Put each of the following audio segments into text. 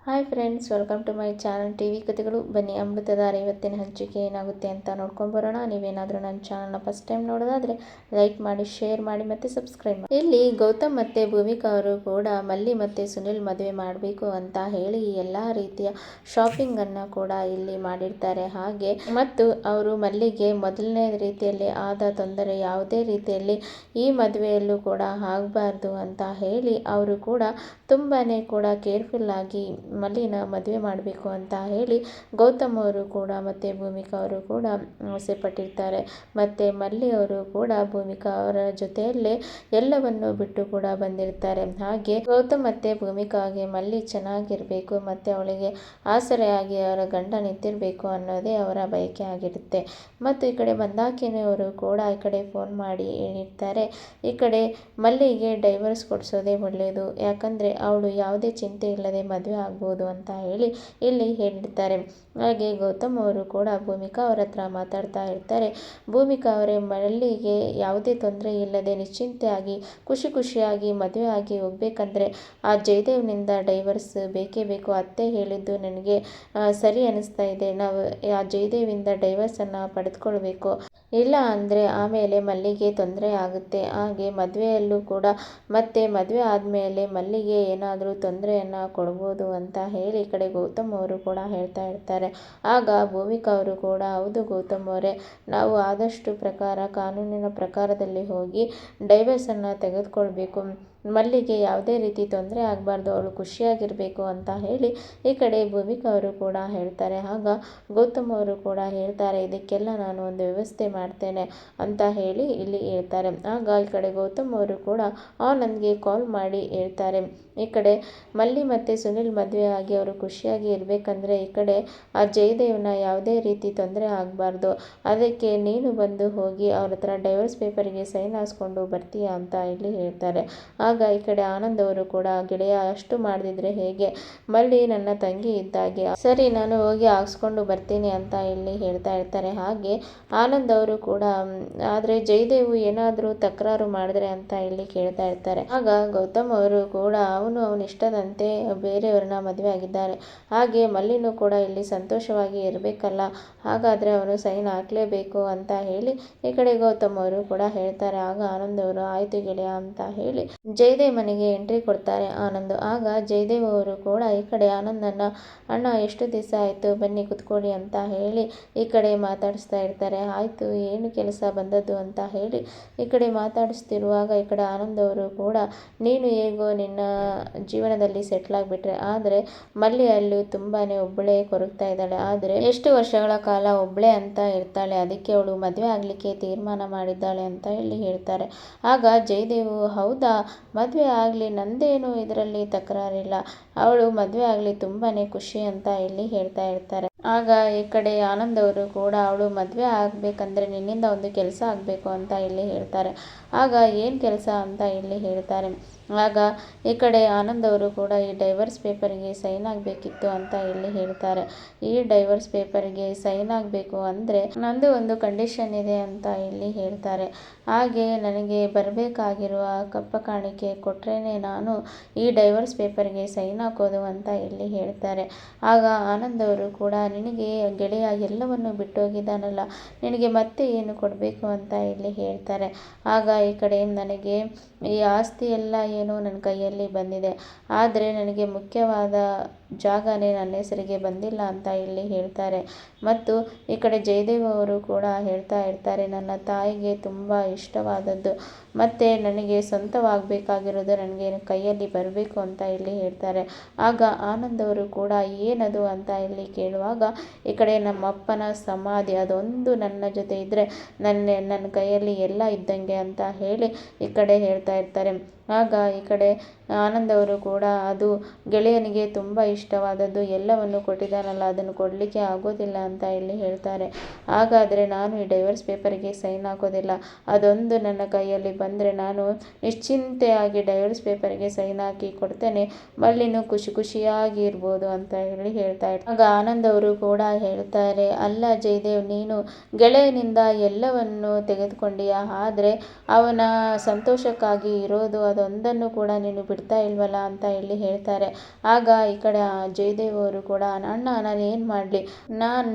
Hi friends, welcome to my channel TV ಕಥೆಗಳು. ಬನ್ನಿ, ಅಮೃತದ ಇವತ್ತಿನ ಹಂಚಿಕೆ ಏನಾಗುತ್ತೆ ಅಂತ ನೋಡ್ಕೊಂಬರೋಣ. ನೀವೇನಾದರೂ ನನ್ನ ಚಾನಲ್ನ ಫಸ್ಟ್ ಟೈಮ್ ನೋಡೋದಾದರೆ ಲೈಕ್ ಮಾಡಿ, ಶೇರ್ ಮಾಡಿ ಮತ್ತು ಸಬ್ಸ್ಕ್ರೈಬ್ ಮಾಡಿ. ಇಲ್ಲಿ ಗೌತಮ್ ಮತ್ತು ಭೂಮಿಕಾ ಅವರು ಕೂಡ ಮಲ್ಲಿ ಮತ್ತು ಸುನಿಲ್ ಮದುವೆ ಮಾಡಬೇಕು ಅಂತ ಹೇಳಿ ಎಲ್ಲ ರೀತಿಯ ಶಾಪಿಂಗನ್ನು ಕೂಡ ಇಲ್ಲಿ ಮಾಡಿರ್ತಾರೆ. ಹಾಗೆ ಮತ್ತು ಅವರು ಮಲ್ಲಿಗೆ ಮೊದಲನೇ ರೀತಿಯಲ್ಲಿ ಆದ ತೊಂದರೆ ಯಾವುದೇ ರೀತಿಯಲ್ಲಿ ಈ ಮದುವೆಯಲ್ಲೂ ಕೂಡ ಆಗಬಾರ್ದು ಅಂತ ಹೇಳಿ ಅವರು ಕೂಡ ತುಂಬಾ ಕೂಡ ಕೇರ್ಫುಲ್ ಆಗಿ ಮಲ್ಲಿನ ಮದುವೆ ಮಾಡಬೇಕು ಅಂತ ಹೇಳಿ ಗೌತಮ್ ಅವರು ಕೂಡ ಮತ್ತು ಭೂಮಿಕಾ ಅವರು ಕೂಡ ಆಸೆ ಪಟ್ಟಿರ್ತಾರೆ. ಮತ್ತು ಮಲ್ಲಿ ಅವರು ಕೂಡ ಭೂಮಿಕಾ ಅವರ ಜೊತೆಯಲ್ಲೇ ಎಲ್ಲವನ್ನು ಬಿಟ್ಟು ಕೂಡ ಬಂದಿರ್ತಾರೆ. ಹಾಗೆ ಗೌತಮ್ ಮತ್ತು ಭೂಮಿಕಾಗೆ ಮಲ್ಲಿ ಚೆನ್ನಾಗಿರಬೇಕು ಮತ್ತು ಅವಳಿಗೆ ಆಸರೆಯಾಗಿ ಅವರ ಗಂಡ ನಿಂತಿರಬೇಕು ಅನ್ನೋದೇ ಅವರ ಬಯಕೆ ಆಗಿರುತ್ತೆ. ಮತ್ತು ಈ ಕಡೆ ಮಂದಾಕಿನಿ ಅವರು ಕೂಡ ಈ ಕಡೆ ಫೋನ್ ಮಾಡಿ ಹೇಳಿರ್ತಾರೆ, ಈ ಕಡೆ ಮಲ್ಲಿಗೆ ಡೈವರ್ಸ್ ಕೊಡಿಸೋದೇ ಒಳ್ಳೆಯದು, ಯಾಕಂದರೆ ಅವಳು ಯಾವುದೇ ಚಿಂತೆ ಇಲ್ಲದೆ ಮದುವೆ ಆಗ್ಬೋದು ಅಂತ ಹೇಳಿ ಇಲ್ಲಿ ಹೇಳಿರ್ತಾರೆ. ಹಾಗೆ ಗೌತಮ್ ಅವರು ಕೂಡ ಭೂಮಿಕಾ ಅವರ ಹತ್ರ ಮಾತಾಡ್ತಾ ಇರ್ತಾರೆ. ಭೂಮಿಕಾ ಅವರೇ, ಮಲ್ಲಿಗೆ ಯಾವುದೇ ತೊಂದರೆ ಇಲ್ಲದೆ ನಿಶ್ಚಿಂತೆಯಾಗಿ ಖುಷಿಯಾಗಿ ಮದುವೆ ಆಗಿ ಹೋಗ್ಬೇಕಂದ್ರೆ ಆ ಜಯದೇವ್ನಿಂದ ಡೈವರ್ಸ್ ಬೇಕೇ ಬೇಕು. ಅತ್ತೆ ಹೇಳಿದ್ದು ನನಗೆ ಸರಿ ಅನ್ನಿಸ್ತಾ ಇದೆ. ನಾವು ಆ ಜಯದೇವಿಂದ ಡೈವರ್ಸನ್ನು ಪಡೆದುಕೊಳ್ಬೇಕು, ಇಲ್ಲ ಅಂದರೆ ಆಮೇಲೆ ಮಲ್ಲಿಗೆ ತೊಂದರೆ ಆಗುತ್ತೆ. ಹಾಗೆ ಮದುವೆಯಲ್ಲೂ ಕೂಡ ಮತ್ತೆ ಮದುವೆ ಆದಮೇಲೆ ಮಲ್ಲಿಗೆ ಏನಾದರೂ ತೊಂದರೆಯನ್ನು ಕೊಡ್ಬೋದು ಅಂತ ಹೇಳಿ ಈ ಕಡೆ ಗೌತಮ್ ಅವರು ಕೂಡ ಹೇಳ್ತಾ ಇರ್ತಾರೆ. ಆಗ ಭೂಮಿಕಾ ಅವರು ಕೂಡ, ಹೌದು ಗೌತಮ್ ಅವರೇ, ನಾವು ಆದಷ್ಟು ಪ್ರಕಾರ ಕಾನೂನಿನ ಪ್ರಕಾರದಲ್ಲಿ ಹೋಗಿ ಡೈವರ್ಸನ್ನು ತೆಗೆದುಕೊಳ್ಬೇಕು, ಮಲ್ಲಿಗೆ ಯಾವುದೇ ರೀತಿ ತೊಂದರೆ ಆಗಬಾರ್ದು, ಅವಳು ಖುಷಿಯಾಗಿರಬೇಕು ಅಂತ ಹೇಳಿ ಈ ಕಡೆ ಭೂಮಿಕಾ ಅವರು ಕೂಡ ಹೇಳ್ತಾರೆ. ಆಗ ಗೌತಮ್ ಅವರು ಕೂಡ ಹೇಳ್ತಾರೆ, ಇದಕ್ಕೆಲ್ಲ ನಾನು ಒಂದು ವ್ಯವಸ್ಥೆ ಮಾಡ್ತೇನೆ ಅಂತ ಹೇಳಿ ಇಲ್ಲಿ ಹೇಳ್ತಾರೆ. ಆಗ ಈ ಕಡೆ ಗೌತಮ್ ಅವರು ಕೂಡ ನನಗೆ ಕಾಲ್ ಮಾಡಿ ಹೇಳ್ತಾರೆ, ಈ ಕಡೆ ಮಲ್ಲಿ ಮತ್ತು ಸುನಿಲ್ ಮದುವೆ ಆಗಿ ಅವರು ಖುಷಿಯಾಗಿ ಇರಬೇಕಂದ್ರೆ ಈ ಕಡೆ ಆ ಜಯದೇವ್ನ ಯಾವುದೇ ರೀತಿ ತೊಂದರೆ ಆಗಬಾರ್ದು, ಅದಕ್ಕೆ ನೀನು ಬಂದು ಹೋಗಿ ಅವ್ರ ಹತ್ರ ಡೈವರ್ಸ್ ಪೇಪರಿಗೆ ಸೈನ್ ಹಾಸ್ಕೊಂಡು ಬರ್ತೀಯಾ ಅಂತ ಇಲ್ಲಿ ಹೇಳ್ತಾರೆ. ಆಗ ಈ ಕಡೆ ಆನಂದ್ ಅವರು ಕೂಡ, ಗೆಳೆಯ ಅಷ್ಟು ಮಾಡದಿದ್ರೆ ಹೇಗೆ, ಮಲ್ಲಿ ನನ್ನ ತಂಗಿ ಇದ್ದಾಗೆ, ಸರಿ ನಾನು ಹೋಗಿ ಹಾಕ್ಸ್ಕೊಂಡು ಬರ್ತೀನಿ ಅಂತ ಇಲ್ಲಿ ಹೇಳ್ತಾ ಇರ್ತಾರೆ. ಹಾಗೆ ಆನಂದ್ ಅವರು ಕೂಡ, ಆದರೆ ಜಯದೇವ್ ಏನಾದರೂ ತಕರಾರು ಮಾಡಿದ್ರೆ ಅಂತ ಇಲ್ಲಿ ಕೇಳ್ತಾ ಇರ್ತಾರೆ. ಆಗ ಗೌತಮ್ ಅವರು ಕೂಡ, ಅವನ ಇಷ್ಟದಂತೆ ಬೇರೆಯವ್ರನ್ನ ಮದುವೆ ಆಗಿದ್ದಾರೆ, ಹಾಗೆ ಮಲ್ಲಿನೂ ಕೂಡ ಇಲ್ಲಿ ಸಂತೋಷವಾಗಿ ಇರಬೇಕಲ್ಲ, ಹಾಗಾದರೆ ಅವನು ಸೈನ್ ಹಾಕಲೇಬೇಕು ಅಂತ ಹೇಳಿ ಈ ಕಡೆ ಗೌತಮ್ ಅವರು ಕೂಡ ಹೇಳ್ತಾರೆ. ಆಗ ಆನಂದ್ ಅವರು, ಆಯಿತು ಗೆಳೆಯ ಅಂತ ಹೇಳಿ ಜಯದೇವ್ ಮನೆಗೆ ಎಂಟ್ರಿ ಕೊಡ್ತಾರೆ ಆನಂದ್. ಆಗ ಜಯದೇವ್ ಅವರು ಕೂಡ ಈ ಕಡೆ ಆನಂದನ್ನು, ಅಣ್ಣ ಎಷ್ಟು ದಿವಸ ಆಯಿತು, ಬನ್ನಿ ಕುತ್ಕೊಳ್ಳಿ ಅಂತ ಹೇಳಿ ಈ ಕಡೆ ಮಾತಾಡಿಸ್ತಾ ಇರ್ತಾರೆ. ಆಯಿತು, ಏನು ಕೆಲಸ ಬಂದದ್ದು ಅಂತ ಹೇಳಿ ಈ ಕಡೆ ಮಾತಾಡಿಸ್ತಿರುವಾಗ ಈ ಕಡೆ ಆನಂದ್ ಅವರು ಕೂಡ, ನೀನು ಹೇಗೋ ನಿನ್ನ ಜೀವನದಲ್ಲಿ ಸೆಟ್ಲ್ ಆಗಿಬಿಟ್ರೆ, ಆದರೆ ಮಲ್ಲಿ ಅಲ್ಲಿ ತುಂಬಾ ಒಬ್ಬಳೇ ಕೊರಗ್ತಾ ಇದ್ದಾಳೆ, ಆದರೆ ಎಷ್ಟು ವರ್ಷಗಳ ಕಾಲ ಒಬ್ಬಳೇ ಅಂತ ಇರ್ತಾಳೆ, ಅದಕ್ಕೆ ಅವಳು ಮದುವೆ ಆಗಲಿಕ್ಕೆ ತೀರ್ಮಾನ ಮಾಡಿದ್ದಾಳೆ ಅಂತ ಹೇಳಿ ಹೇಳ್ತಾರೆ. ಆಗ ಜಯದೇವ್, ಹೌದಾ, ಮದುವೆ ಆಗಲಿ, ನಂದೇನು ಇದರಲ್ಲಿ ತಕರಾರಿಲ್ಲ, ಅವಳು ಮದುವೆ ಆಗಲಿ, ತುಂಬಾ ಖುಷಿ ಅಂತ ಇಲ್ಲಿ ಹೇಳ್ತಾ ಇರ್ತಾರೆ. ಆಗ ಈ ಕಡೆ ಆನಂದ್ ಅವರು ಕೂಡ, ಅವಳು ಮದುವೆ ಆಗಬೇಕಂದ್ರೆ ನಿನ್ನಿಂದ ಒಂದು ಕೆಲಸ ಆಗಬೇಕು ಅಂತ ಇಲ್ಲಿ ಹೇಳ್ತಾರೆ. ಆಗ ಏನು ಕೆಲಸ ಅಂತ ಇಲ್ಲಿ ಹೇಳ್ತಾರೆ. ಆಗ ಈ ಕಡೆ ಆನಂದ್ ಅವರು ಕೂಡ, ಈ ಡೈವರ್ಸ್ ಪೇಪರ್ಗೆ ಸೈನ್ ಆಗಬೇಕಿತ್ತು ಅಂತ ಇಲ್ಲಿ ಹೇಳ್ತಾರೆ. ಈ ಡೈವರ್ಸ್ ಪೇಪರ್ಗೆ ಸೈನ್ ಆಗಬೇಕು ಅಂದರೆ ನಂದು ಒಂದು ಕಂಡೀಷನ್ ಇದೆ ಅಂತ ಇಲ್ಲಿ ಹೇಳ್ತಾರೆ. ಹಾಗೆ ನನಗೆ ಬರಬೇಕಾಗಿರುವ ಕಪ್ಪ ಕಾಣಿಕೆ ಕೊಟ್ರೇ ನಾನು ಈ ಡೈವರ್ಸ್ ಪೇಪರ್ಗೆ ಸೈನ್ ಹಾಕೋದು ಅಂತ ಇಲ್ಲಿ ಹೇಳ್ತಾರೆ. ಆಗ ಆನಂದ್ ಅವರು ಕೂಡ, ನಿನಗೆ ಗೆಳೆಯ ಎಲ್ಲವನ್ನು ಬಿಟ್ಟೋಗಿದ್ದಾನಲ್ಲ, ನಿನಗೆ ಮತ್ತೆ ಏನು ಕೊಡಬೇಕು ಅಂತ ಇಲ್ಲಿ ಹೇಳ್ತಾರೆ. ಆಗ ಈ ಕಡೆ, ನನಗೆ ಈ ಆಸ್ತಿ ಎಲ್ಲ ಏನು ನನ್ನ ಕೈಯಲ್ಲಿ ಬಂದಿದೆ, ಆದರೆ ನನಗೆ ಮುಖ್ಯವಾದ ಜಾಗನೇ ನನ್ನ ಹೆಸರಿಗೆ ಬಂದಿಲ್ಲ ಅಂತ ಇಲ್ಲಿ ಹೇಳ್ತಾರೆ. ಮತ್ತು ಈ ಕಡೆ ಜಯದೇವ್ ಅವರು ಕೂಡ ಹೇಳ್ತಾ ಇರ್ತಾರೆ, ನನ್ನ ತಾಯಿಗೆ ತುಂಬ ಇಷ್ಟವಾದದ್ದು ಮತ್ತು ನನಗೆ ಸ್ವಂತವಾಗಬೇಕಾಗಿರೋದು ನನಗೆ ಕೈಯಲ್ಲಿ ಬರಬೇಕು ಅಂತ ಇಲ್ಲಿ ಹೇಳ್ತಾರೆ. ಆಗ ಆನಂದ್ ಅವರು ಕೂಡ, ಏನದು ಅಂತ ಇಲ್ಲಿ ಕೇಳುವಾಗ ಈ ಕಡೆ ನಮ್ಮ ಅಪ್ಪನ ಸಮಾಧಿ, ಅದೊಂದು ನನ್ನ ಜೊತೆ ಇದ್ದರೆ ನನ್ನ ಕೈಯಲ್ಲಿ ಎಲ್ಲ ಇದ್ದಂಗೆ ಅಂತ ಹೇಳಿ ಈ ಕಡೆ ಹೇಳ್ತಾ ಇರ್ತಾರೆ. ಆಗ ಈ ಕಡೆ ಆನಂದ್ ಅವರು ಕೂಡ, ಅದು ಗೆಳೆಯನಿಗೆ ತುಂಬ ಇಷ್ಟವಾದದ್ದು, ಎಲ್ಲವನ್ನು ಕೊಟ್ಟಿದ್ದಾನಲ್ಲ, ಅದನ್ನು ಕೊಡಲಿಕ್ಕೆ ಆಗೋದಿಲ್ಲ ಅಂತ ಇಲ್ಲಿ ಹೇಳ್ತಾರೆ. ಹಾಗಾದರೆ ನಾನು ಈ ಡೈವರ್ಸ್ ಪೇಪರಿಗೆ ಸೈನ್ ಹಾಕೋದಿಲ್ಲ, ಅದೊಂದು ನನ್ನ ಕೈಯಲ್ಲಿ ಬಂದರೆ ನಾನು ನಿಶ್ಚಿಂತೆಯಾಗಿ ಡೈವರ್ಸ್ ಪೇಪರ್ಗೆ ಸೈನ್ ಹಾಕಿ ಕೊಡ್ತೇನೆ, ಮಲ್ಲಿನೂ ಖುಷಿಯಾಗಿ ಇರ್ಬೋದು ಅಂತ ಹೇಳಿ ಹೇಳ್ತಾ ಇರ್ತಾರೆ. ಆಗ ಆನಂದ್ ಅವರು ಕೂಡ ಹೇಳ್ತಾರೆ, ಅಲ್ಲ ಜಯದೇವ್, ನೀನು ಗೆಳೆಯನಿಂದ ಎಲ್ಲವನ್ನು ತೆಗೆದುಕೊಂಡಿಯಾ, ಆದರೆ ಅವನ ಸಂತೋಷಕ್ಕಾಗಿ ಇರೋದು ಅದೊಂದನ್ನು ಕೂಡ ನೀನು ಬಿಡ್ತಾ ಇಲ್ವಲ್ಲ ಅಂತ ಇಲ್ಲಿ ಹೇಳ್ತಾರೆ. ಆಗ ಈ ಕಡೆ ಜಯದೇವ್ ಅವರು ಕೂಡ ಅಣ್ಣ ನಾನು ಏನು ಮಾಡಲಿ,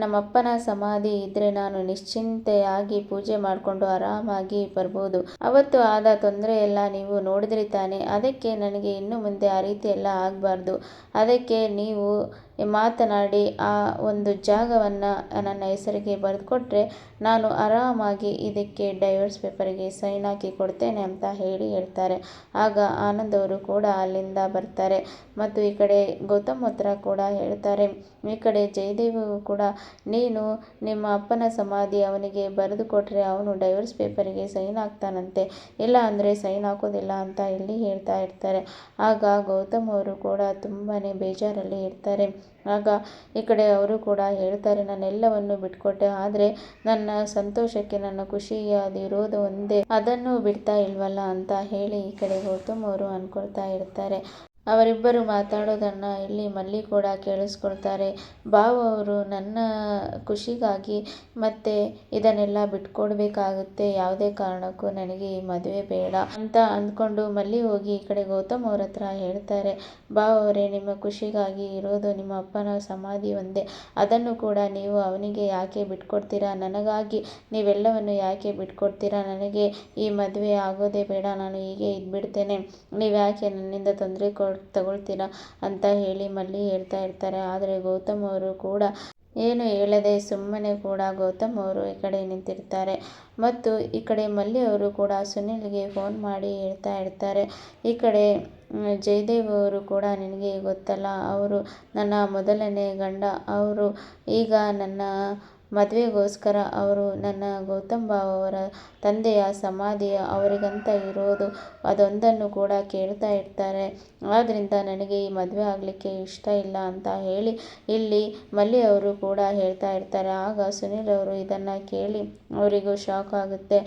ನಮ್ಮಪ್ಪನ ಸಮಾಧಿ ಇದ್ದರೆ ನಾನು ನಿಶ್ಚಿಂತೆಯಾಗಿ ಪೂಜೆ ಮಾಡಿಕೊಂಡು ಆರಾಮಾಗಿ ಬರ್ಬೋದು. ಅವತ್ತು ಆದ ತೊಂದರೆ ಎಲ್ಲ ನೀವು ನೋಡಿದ್ರಿ ತಾನೆ, ಅದಕ್ಕೆ ನನಗೆ ಇನ್ನು ಮುಂದೆ ಆ ರೀತಿ ಎಲ್ಲ ಆಗಬಾರ್ದು. ಅದಕ್ಕೆ ನೀವು ಮಾತನಾಡಿ ಆ ಒಂದು ಜಾಗವನ್ನು ನನ್ನ ಹೆಸರಿಗೆ ಬರೆದುಕೊಟ್ರೆ ನಾನು ಆರಾಮಾಗಿ ಇದಕ್ಕೆ ಡೈವರ್ಸ್ ಪೇಪರಿಗೆ ಸೈನ್ ಹಾಕಿ ಕೊಡ್ತೇನೆ ಅಂತ ಹೇಳ್ತಾರೆ. ಆಗ ಆನಂದ್ ಅವರು ಕೂಡ ಅಲ್ಲಿಂದ ಬರ್ತಾರೆ ಮತ್ತು ಈ ಕಡೆ ಗೌತಮ್ ಹತ್ರ ಕೂಡ ಹೇಳ್ತಾರೆ. ಈ ಕಡೆ ಜಯದೇವ್ ಕೂಡ ನೀನು ನಿಮ್ಮ ಅಪ್ಪನ ಸಮಾಧಿ ಅವನಿಗೆ ಬರೆದು ಕೊಟ್ಟರೆ ಅವನು ಡೈವರ್ಸ್ ಪೇಪರಿಗೆ ಸೈನ್ ಹಾಕ್ತಾನಂತೆ, ಇಲ್ಲ ಅಂದರೆ ಸೈನ್ ಹಾಕೋದಿಲ್ಲ ಅಂತ ಇಲ್ಲಿ ಹೇಳ್ತಾ ಇರ್ತಾರೆ. ಆಗ ಗೌತಮ್ ಅವರು ಕೂಡ ತುಂಬಾ ಬೇಜಾರಲ್ಲಿ ಇರ್ತಾರೆ. ಆಗ ಈ ಕಡೆ ಅವರು ಕೂಡ ಹೇಳ್ತಾರೆ, ನಾನೆಲ್ಲವನ್ನು ಬಿಟ್ಕೊಟ್ಟೆ, ಆದರೆ ನನ್ನ ಸಂತೋಷಕ್ಕೆ ನನ್ನ ಖುಷಿಯಾದಿರೋದು ಒಂದೇ, ಅದನ್ನು ಬಿಡ್ತಾ ಇಲ್ವಲ್ಲ ಅಂತ ಹೇಳಿ ಈ ಕಡೆ ಗೌತಮ್ ಅವರು ಅನ್ಕೊಳ್ತಾ ಇರ್ತಾರೆ. ಅವರಿಬ್ಬರು ಮಾತಾಡೋದನ್ನು ಇಲ್ಲಿ ಮಲ್ಲಿ ಕೂಡ ಕೇಳಿಸ್ಕೊಳ್ತಾರೆ. ಭಾವ ಅವರು ನನ್ನ ಖುಷಿಗಾಗಿ ಮತ್ತೆ ಇದನ್ನೆಲ್ಲ ಬಿಟ್ಕೊಡ್ಬೇಕಾಗುತ್ತೆ, ಯಾವುದೇ ಕಾರಣಕ್ಕೂ ನನಗೆ ಈ ಮದುವೆ ಬೇಡ ಅಂತ ಅಂದ್ಕೊಂಡು ಮಲ್ಲಿ ಹೋಗಿ ಈ ಕಡೆ ಗೌತಮ್ ಅವ್ರ ಹತ್ರ ಹೇಳ್ತಾರೆ. ಭಾವ ಅವರೇ, ನಿಮ್ಮ ಖುಷಿಗಾಗಿ ಇರೋದು ನಿಮ್ಮ ಅಪ್ಪನ ಸಮಾಧಿ ಒಂದೇ, ಅದನ್ನು ಕೂಡ ನೀವು ಅವನಿಗೆ ಯಾಕೆ ಬಿಟ್ಕೊಡ್ತೀರಾ, ನನಗಾಗಿ ನೀವೆಲ್ಲವನ್ನು ಯಾಕೆ ಬಿಟ್ಕೊಡ್ತೀರಾ, ನನಗೆ ಈ ಮದುವೆ ಆಗೋದೇ ಬೇಡ, ನಾನು ಹೀಗೆ ಇದ್ಬಿಡ್ತೇನೆ, ನೀವು ಯಾಕೆ ನನ್ನಿಂದ ತೊಂದರೆ ತಗೊಳ್ತೀರಾ ಅಂತ ಹೇಳಿ ಮಲ್ಲಿ ಹೇಳ್ತಾ ಇರ್ತಾರೆ. ಆದರೆ ಗೌತಮ್ ಅವರು ಕೂಡ ಏನು ಹೇಳದೆ ಸುಮ್ಮನೆ ಕೂಡ ಗೌತಮ್ ಅವರು ಈ ಕಡೆ ನಿಂತಿರ್ತಾರೆ. ಮತ್ತು ಈ ಕಡೆ ಮಲ್ಲಿ ಅವರು ಕೂಡ ಸುನಿಲ್ಗೆ ಫೋನ್ ಮಾಡಿ ಹೇಳ್ತಾ ಇರ್ತಾರೆ. ಈ ಕಡೆ ಜಯದೇವ್ ಅವರು ಕೂಡ ನಿನಗೆ ಗೊತ್ತಲ್ಲ, ಅವರು ನನ್ನ ಮೊದಲನೇ ಗಂಡ, ಅವರು ಈಗ ನನ್ನ ಮದುವೆಗೋಸ್ಕರ ಅವರು ನನ್ನ ಗೌತಮ್ ಭಾವ ಅವರ ತಂದೆಯ ಸಮಾಧಿ ಅವರಿಗಂತ ಇರೋದು ಅದೊಂದನ್ನು ಕೂಡ ಕೇಳ್ತಾ ಇರ್ತಾರೆ. ಆದ್ದರಿಂದ ನನಗೆ ಈ ಮದುವೆ ಆಗಲಿಕ್ಕೆ ಇಷ್ಟ ಇಲ್ಲ ಅಂತ ಹೇಳಿ ಇಲ್ಲಿ ಮಲ್ಲಿ ಅವರು ಕೂಡ ಹೇಳ್ತಾ ಇರ್ತಾರೆ. ಆಗ ಸುನಿಲ್ ಅವರು ಇದನ್ನು ಕೇಳಿ ಅವರಿಗೂ ಶಾಕ್ ಆಗುತ್ತೆ.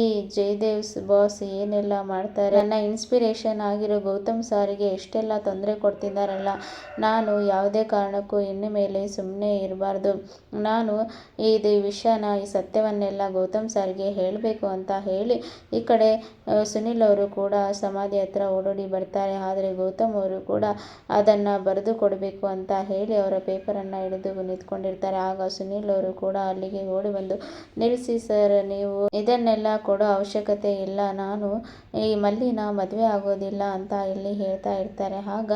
ಈ ಜಯದೇವ್ಸ್ ಬಾಸ್ ಏನೆಲ್ಲ ಮಾಡ್ತಾರೆ, ನನ್ನ ಇನ್ಸ್ಪಿರೇಷನ್ ಆಗಿರೋ ಗೌತಮ್ ಸಾರಿಗೆ ಎಷ್ಟೆಲ್ಲ ತೊಂದರೆ ಕೊಡ್ತಿದ್ದಾರಲ್ಲ, ನಾನು ಯಾವುದೇ ಕಾರಣಕ್ಕೂ ಇನ್ನು ಮೇಲೆ ಸುಮ್ಮನೆ ಇರಬಾರ್ದು, ನಾನು ಇದು ವಿಷಯನ ಈ ಸತ್ಯವನ್ನೆಲ್ಲ ಗೌತಮ್ ಸಾರಿಗೆ ಹೇಳಬೇಕು ಅಂತ ಹೇಳಿ ಈ ಕಡೆ ಸುನಿಲ್ ಅವರು ಕೂಡ ಸಮಾಧಿ ಹತ್ರ ಓಡೋಡಿ ಬರ್ತಾರೆ. ಆದರೆ ಗೌತಮ್ ಅವರು ಕೂಡ ಅದನ್ನು ಬರೆದು ಕೊಡಬೇಕು ಅಂತ ಹೇಳಿ ಅವರ ಪೇಪರನ್ನು ಹಿಡಿದು ನಿಂತ್ಕೊಂಡಿರ್ತಾರೆ. ಆಗ ಸುನಿಲ್ ಅವರು ಕೂಡ ಅಲ್ಲಿಗೆ ಓಡಿ ಬಂದು, ನಿಲ್ಲಿಸಿ ಸರ್, ನೀವು ಇದನ್ನೆಲ್ಲ ಕೊಡೋ ಅವಶ್ಯಕತೆ ಇಲ್ಲ, ನಾನು ಈ ಮಲ್ಲಿನ ಮದುವೆ ಆಗೋದಿಲ್ಲ ಅಂತ ಇಲ್ಲಿ ಹೇಳ್ತಾ ಇರ್ತಾರೆ. ಆಗ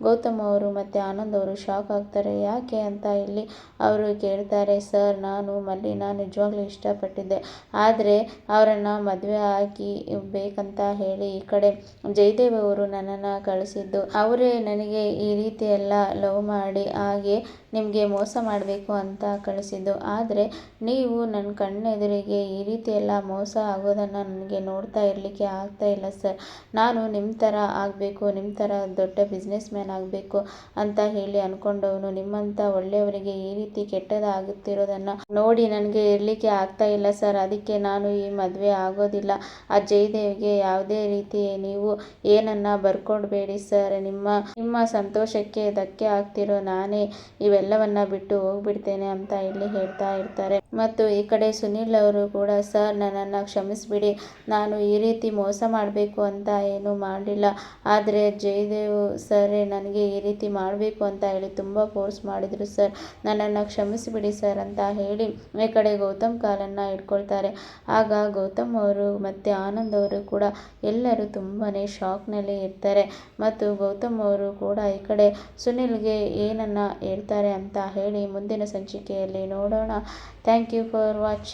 ಗೌತಮ್ ಅವರು ಮತ್ತು ಆನಂದ್ ಅವರು ಶಾಕ್ ಆಗ್ತಾರೆ. ಯಾಕೆ ಅಂತ ಇಲ್ಲಿ ಅವರು ಕೇಳ್ತಾರೆ. ಸರ್, ನಾನು ಮಲ್ಲಿನ ನಿಜವಾಗ್ಲೂ ಇಷ್ಟಪಟ್ಟಿದ್ದೆ, ಆದರೆ ಅವರನ್ನು ಮದುವೆ ಆಗಿ ಬೇಕಂತ ಹೇಳಿ ಈ ಕಡೆ ಜಯದೇವ್ ಅವರು ನನ್ನನ್ನು ಕಳಿಸಿದ್ದು, ಅವರೇ ನನಗೆ ಈ ರೀತಿ ಎಲ್ಲ ಲವ್ ಮಾಡಿ ಹಾಗೆ ನಿಮಗೆ ಮೋಸ ಮಾಡಬೇಕು ಅಂತ ಕಳಿಸಿದ್ದು, ಆದರೆ ನೀವು ನನ್ನ ಕಣ್ಣೆದುರಿಗೆ ಈ ರೀತಿ ಎಲ್ಲ ಮೋಸ ಆಗೋದನ್ನು ನನಗೆ ನೋಡ್ತಾ ಇರಲಿಕ್ಕೆ ಆಗ್ತಾ ಇಲ್ಲ ಸರ್, ನಾನು ನಿಮ್ಮ ಥರ ಆಗಬೇಕು, ನಿಮ್ಮ ಥರ ದೊಡ್ಡ ಬಿಸ್ನೆಸ್ ಮ್ಯಾನ್ ಆಗಬೇಕು ಅಂತ ಹೇಳಿ ಅಂದ್ಕೊಂಡವನು, ನಿಮ್ಮಂಥ ಒಳ್ಳೆಯವರಿಗೆ ಈ ರೀತಿ ಕೆಟ್ಟದಾಗುತ್ತಿರೋದನ್ನು ನೋಡಿ ನನಗೆ ಇರಲಿಕ್ಕೆ ಆಗ್ತಾ ಇಲ್ಲ ಸರ್, ಅದಕ್ಕೆ ನಾನು ಈ ಮದುವೆ ಆಗೋದಿಲ್ಲ. ಆ ಜಯದೇವ್ಗೆ ಯಾವುದೇ ರೀತಿ ನೀವು ಏನನ್ನ ಬರ್ಕೊಡ್ಬೇಡಿ ಸರ್, ನಿಮ್ಮ ಸಂತೋಷಕ್ಕೆ ಧಕ್ಕೆ ಆಗ್ತಿರೋ ನಾನೇ ಇವೆಲ್ಲವನ್ನ ಬಿಟ್ಟು ಹೋಗ್ಬಿಡ್ತೇನೆ ಅಂತ ಇಲ್ಲಿ ಹೇಳ್ತಾ ಇರ್ತಾರೆ. ಮತ್ತು ಈ ಕಡೆ ಸುನಿಲ್ ಅವರು ಕೂಡ, ಸರ್, ನನ್ನನ್ನು ಕ್ಷಮಿಸಿಬಿಡಿ, ನಾನು ಈ ರೀತಿ ಮೋಸ ಮಾಡಬೇಕು ಅಂತ ಏನು ಮಾಡಲಿಲ್ಲ, ಆದರೆ ಜಯದೇವ್ ಸರ್ ನನಗೆ ಈ ರೀತಿ ಮಾಡಬೇಕು ಅಂತ ಹೇಳಿ ತುಂಬ ಫೋರ್ಸ್ ಮಾಡಿದರು ಸರ್, ನನ್ನನ್ನು ಕ್ಷಮಿಸಿಬಿಡಿ ಸರ್ ಅಂತ ಹೇಳಿ ಈ ಕಡೆ ಗೌತಮ್ ಕಾಲನ್ನು ಹಿಡ್ಕೊಳ್ತಾರೆ. ಆಗ ಗೌತಮ್ ಅವರು ಮತ್ತು ಆನಂದ್ ಅವರು ಕೂಡ ಎಲ್ಲರೂ ತುಂಬಾ ಶಾಕ್ನಲ್ಲಿ ಇರ್ತಾರೆ. ಮತ್ತು ಗೌತಮ್ ಅವರು ಕೂಡ ಈ ಕಡೆ ಸುನಿಲ್ಗೆ ಏನನ್ನ ಹೇಳ್ತಾರೆ ಅಂತ ಹೇಳಿ ಮುಂದಿನ ಸಂಚಿಕೆಯಲ್ಲಿ ನೋಡೋಣ. Thank you for watching.